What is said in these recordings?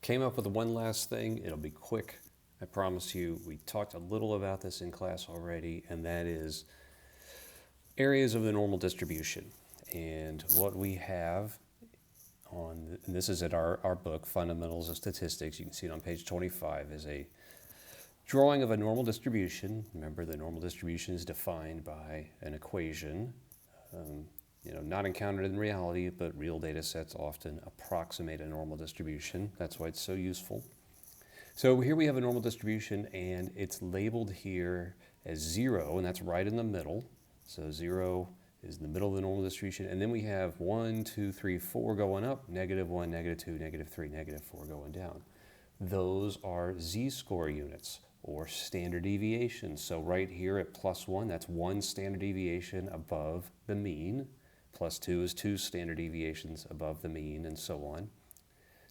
came up with one last thing. It'll be quick. I promise you. We talked a little about this in class already, and that is areas of the normal distribution. And what we have on, and this is at our book, Fundamentals of Statistics, you can see it on page 25, is a drawing of a normal distribution. Remember, the normal distribution is defined by an equation, not encountered in reality, but real data sets often approximate a normal distribution. That's why it's so useful. So here we have a normal distribution, and it's labeled here as 0, and that's right in the middle. So 0 is in the middle of the normal distribution, and then we have 1, 2, 3, 4 going up, -1, -2, -3, -4 going down. Those are z-score units, or standard deviations. So right here at +1, that's 1 standard deviation above the mean. +2 is 2 standard deviations above the mean, and so on.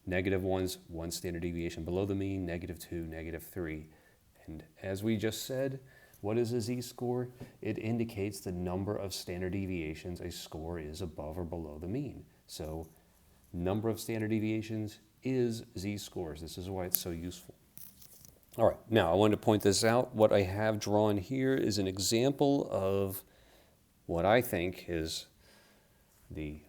-1's 1 standard deviation below the mean, -2, -3. And as we just said, what is a z-score? It indicates the number of standard deviations a score is above or below the mean. So number of standard deviations is z-scores. This is why it's so useful. All right, now I wanted to point this out. What I have drawn here is an example of what I think is the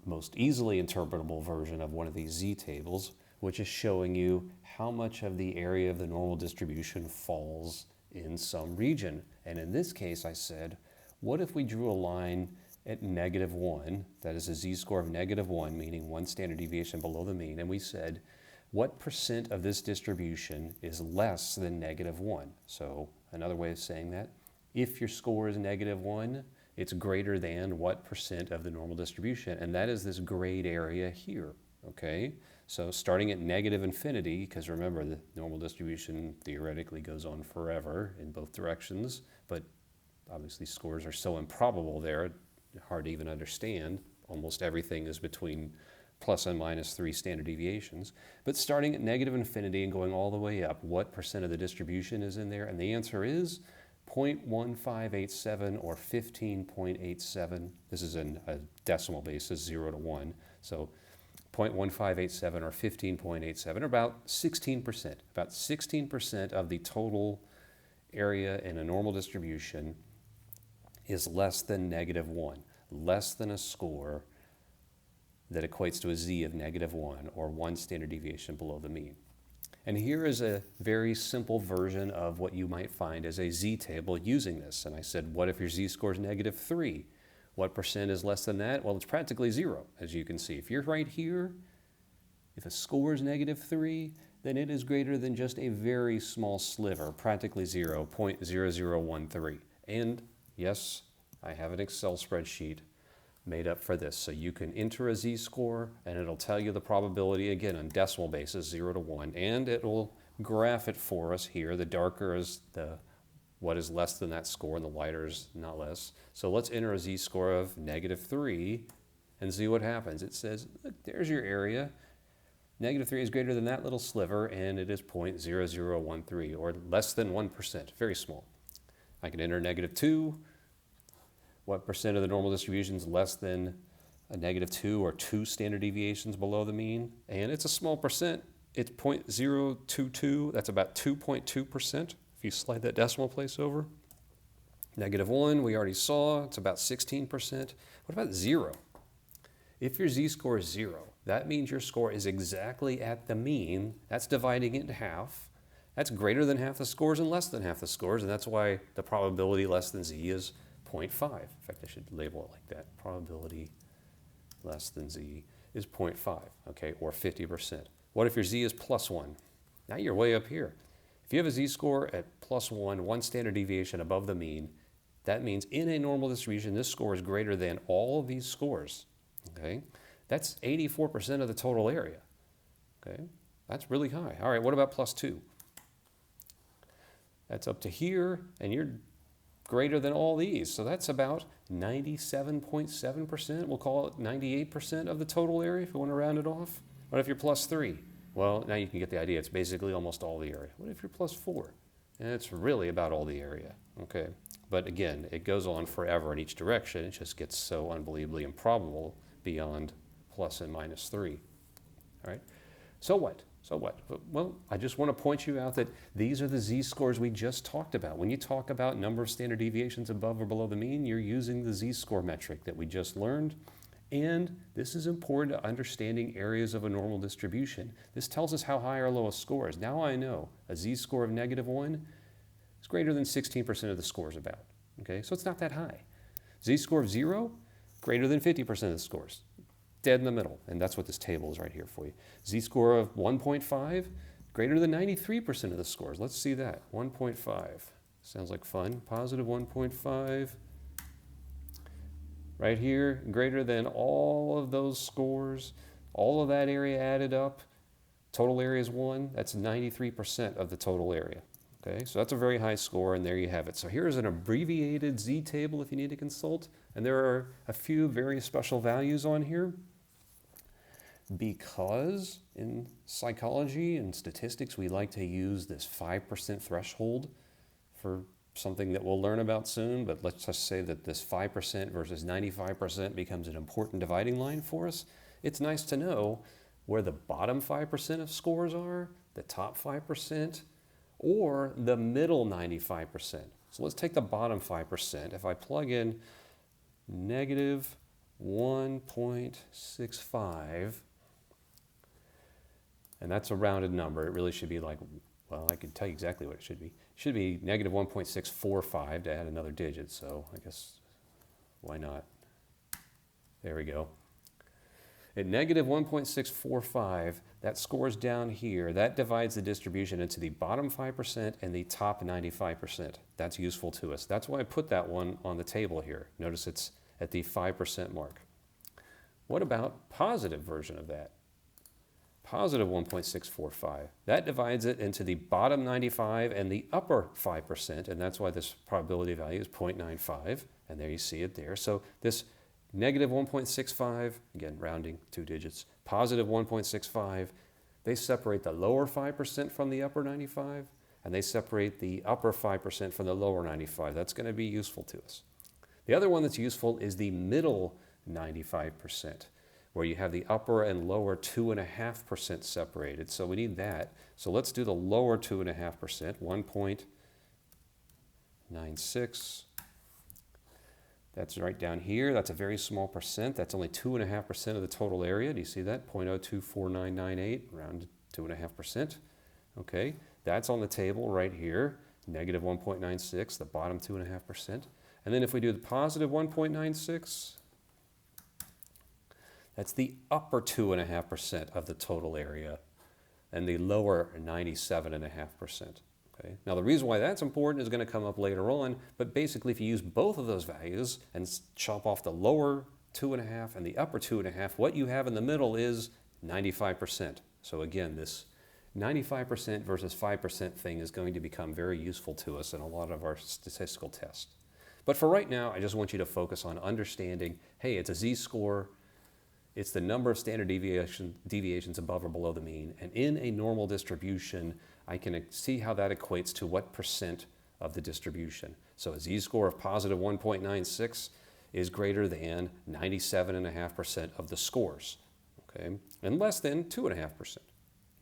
most easily interpretable version of one of these z-tables, which is showing you how much of the area of the normal distribution falls in some region. And in this case, I said, what if we drew a line at -1, that is a z-score of -1, meaning 1 standard deviation below the mean, and we said, what percent of this distribution is less than -1? So another way of saying that, if your score is -1, it's greater than what percent of the normal distribution, and that is this grayed area here, okay? So starting at -infinity, because remember the normal distribution theoretically goes on forever in both directions, but obviously scores are so improbable there, hard to even understand. Almost everything is between plus and minus 3 standard deviations. But starting at -infinity and going all the way up, what percent of the distribution is in there? And the answer is 0.1587 or 15.87. This is in a decimal basis, 0 to 1. So 0.1587 or 15.87, or about 16%. About 16% of the total area in a normal distribution is less than -1, less than a score that equates to a z of -1 or 1 standard deviation below the mean. And here is a very simple version of what you might find as a z-table using this. And I said, what if your z-score is -3? What percent is less than that? Well, it's practically 0, as you can see. If you're right here, if a score is -3, then it is greater than just a very small sliver, practically 0, 0.0013. And yes, I have an Excel spreadsheet made up for this. So you can enter a z-score, and it'll tell you the probability, again, on decimal basis, 0 to 1, and it will graph it for us here. The darker is what is less than that score, and the lighter is not less. So let's enter a z-score of -3 and see what happens. It says, look, there's your area. -3 is greater than that little sliver, and it is 0.0013, or less than 1%, very small. I can enter -2. What percent of the normal distribution is less than a -2 or 2 standard deviations below the mean? And it's a small percent. It's 0.022. That's about 2.2%. If you slide that decimal place over. -1, we already saw. It's about 16%. What about 0? If your z-score is 0, that means your score is exactly at the mean. That's dividing it in half. That's greater than half the scores and less than half the scores, and that's why the probability less than z is 0.5. In fact, I should label it like that. Probability less than z is 0.5, okay, or 50%. What if your z is +1? Now you're way up here. If you have a z-score at +1, 1 standard deviation above the mean, that means in a normal distribution, this score is greater than all of these scores, okay? That's 84% of the total area, okay? That's really high. All right, what about +2? That's up to here, and you're greater than all these. So that's about 97.7%. We'll call it 98% of the total area if you want to round it off. What if you're +3? Well, now you can get the idea. It's basically almost all the area. What if you're +4? And it's really about all the area, okay? But again, it goes on forever in each direction. It just gets so unbelievably improbable beyond plus and minus 3. all right? So what? So what? Well, I just want to point you out that these are the z-scores we just talked about. When you talk about number of standard deviations above or below the mean, you're using the z-score metric that we just learned. And this is important to understanding areas of a normal distribution. This tells us how high our lowest score is. Now I know a z-score of -1 is greater than 16% of the scores about. Okay, so it's not that high. Z-score of 0, greater than 50% of the scores. Dead in the middle, and that's what this table is right here for you. Z-score of 1.5, greater than 93% of the scores. Let's see that, 1.5. Sounds like fun, positive 1.5. Right here, greater than all of those scores, all of that area added up, total area is 1, that's 93% of the total area. Okay, so that's a very high score, and there you have it. So here's an abbreviated z-table if you need to consult, and there are a few very special values on here. Because in psychology and statistics, we like to use this 5% threshold for something that we'll learn about soon, but let's just say that this 5% versus 95% becomes an important dividing line for us. It's nice to know where the bottom 5% of scores are, the top 5%, or the middle 95%. So let's take the bottom 5%. If I plug in negative 1.65, and that's a rounded number. It really should be like, well, I can tell you exactly what it should be. It should be negative 1.645 to add another digit, so I guess why not? There we go. At negative 1.645, that scores down here. That divides the distribution into the bottom 5% and the top 95%. That's useful to us. That's why I put that one on the table here. Notice it's at the 5% mark. What about positive version of that? Positive 1.645. That divides it into the bottom 95 and the upper 5%, and that's why this probability value is 0.95, and there you see it there. So this negative 1.65, again, rounding 2 digits, positive 1.65, they separate the lower 5% from the upper 95, and they separate the upper 5% from the lower 95. That's going to be useful to us. The other one that's useful is the middle 95%. Where you have the upper and lower 2.5% separated. So we need that. So let's do the lower 2.5%, 1.96. That's right down here. That's a very small percent. That's only 2.5% of the total area. Do you see that? 0.024998, around 2.5%. Okay, that's on the table right here. Negative 1.96, the bottom 2.5%. And then if we do the positive 1.96, that's the upper 2.5% of the total area and the lower 97.5%. Okay? Now the reason why that's important is going to come up later on, but basically if you use both of those values and chop off the lower 2.5 and the upper 2.5, what you have in the middle is 95%. So again, this 95% versus 5% thing is going to become very useful to us in a lot of our statistical tests. But for right now, I just want you to focus on understanding, hey, it's a z-score. It's the number of standard deviations above or below the mean. And in a normal distribution, I can see how that equates to what percent of the distribution. So a z-score of positive 1.96 is greater than 97.5% of the scores, okay? And less than 2.5%,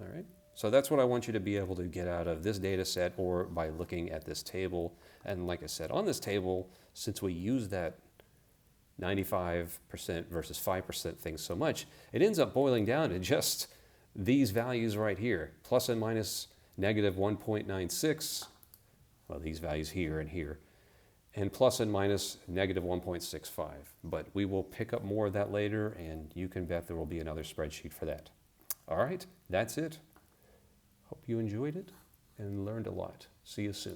all right? So that's what I want you to be able to get out of this data set or by looking at this table. And like I said, on this table, since we use that 95% versus 5% thing so much, it ends up boiling down to just these values right here, plus and minus negative 1.96, well, these values here and here, and plus and minus negative 1.65. But we will pick up more of that later, and you can bet there will be another spreadsheet for that. All right, that's it. Hope you enjoyed it and learned a lot. See you soon.